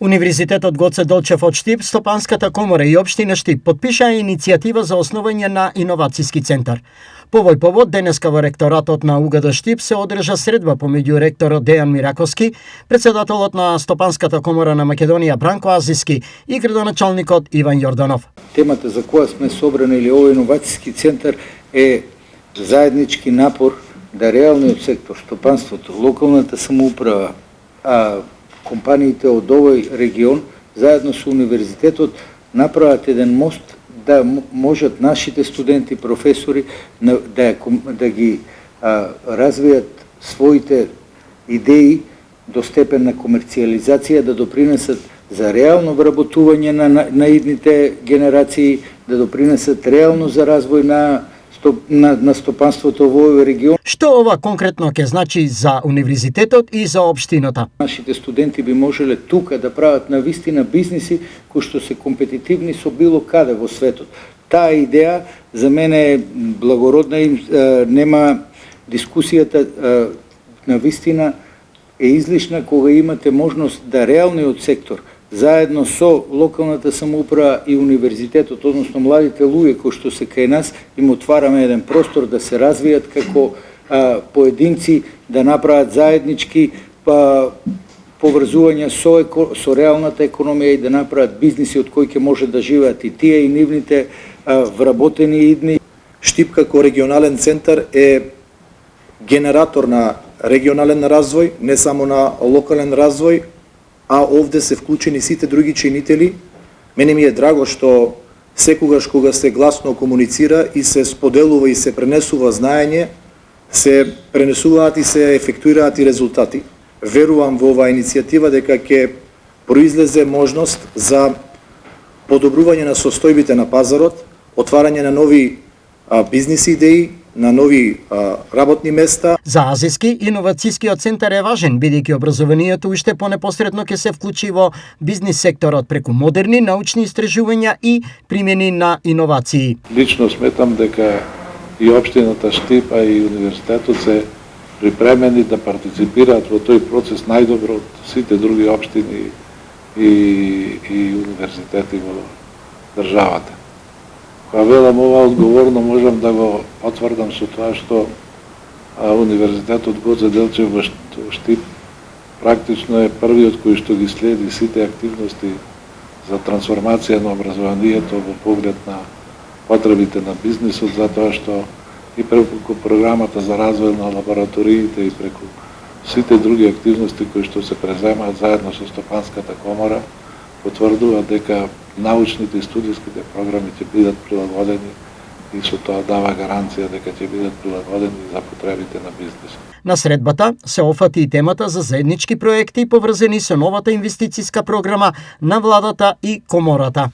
Универзитетот Гоце Делчев од Штип, Стопанската комора и општина Штип потпишаа иницијатива за основање на иновацијски центар. По овој повод, денеска во ректоратот на УГД Штип се одржа средба помеѓу ректорот Дејан Мираковски, председателот на Стопанската комора на Македонија Бранко Азиски и градоначалникот Иван Јорданов. Темата за која сме собрани или овој иновацијски центар е заеднички напор да реалниот сектор, стопанството, локалната самоуправа, компаниите од овој регион, заедно со универзитетот, направат еден мост да можат нашите студенти, професори да ги развијат своите идеи до степен на комерцијализација, да допринесат за реално вработување на идните генерации, да допринесат реално за развој на стопанството во овој регион. Што ова конкретно ќе значи за универзитетот и за општината? Нашите студенти би можеле тука да прават навистина бизниси кои што се компетитивни со било каде во светот. Таа идеја за мене е благородна и нема дискусијата навистина е излишна кога имате можност да реалниот сектор заедно со локалната самоуправа и универзитетот, односно младите луѓе кои што се кај нас, им отвараме еден простор да се развијат како поединци, да направат заеднички поврзувања со реалната економија и да направат бизниси од кои ќе може да живеат и тие и нивните вработени идни. Штип како регионален центар е генератор на регионален развој, не само на локален развој, а овде се вклучени сите други чинители. Мене ми е драго што секогаш кога се гласно комуницира и се споделува и се пренесува знаење, се пренесуваат и се ефектуираат и резултати. Верувам во оваа иницијатива дека ќе произлезе можност за подобрување на состојбите на пазарот, отварање на нови бизнис идеи, на нови работни места. За Азиски, иновацијскиот центар е важен, бидејќи образованието уште понепосредно ќе се вклучи во бизнис секторот преку модерни научни истражувања и примени на иновации. Лично сметам дека и општината Штип, а и универзитетот се припремени да партиципираат во тој процес најдобро од сите други општини и универзитети во државата. Кога велам ова одговорно, можам да го потврдам со тоа што универзитетот Гоце Делчев во Штип практично е првиот кој што ги следи сите активности за трансформација на образованието во поглед на потребите на бизнисот, затоа што и преку програмата за развој на лабораториите и преку сите други активности кои што се преземаат заедно со Стопанската комора, потврдува дека научните и студиските програми ќе бидат прилагодени и со тоа дава гаранција дека ќе бидат прилагодени за потребите на бизнисот. На средбата се офати и темата за заеднички проекти поврзани со новата инвестицијска програма на владата и комората.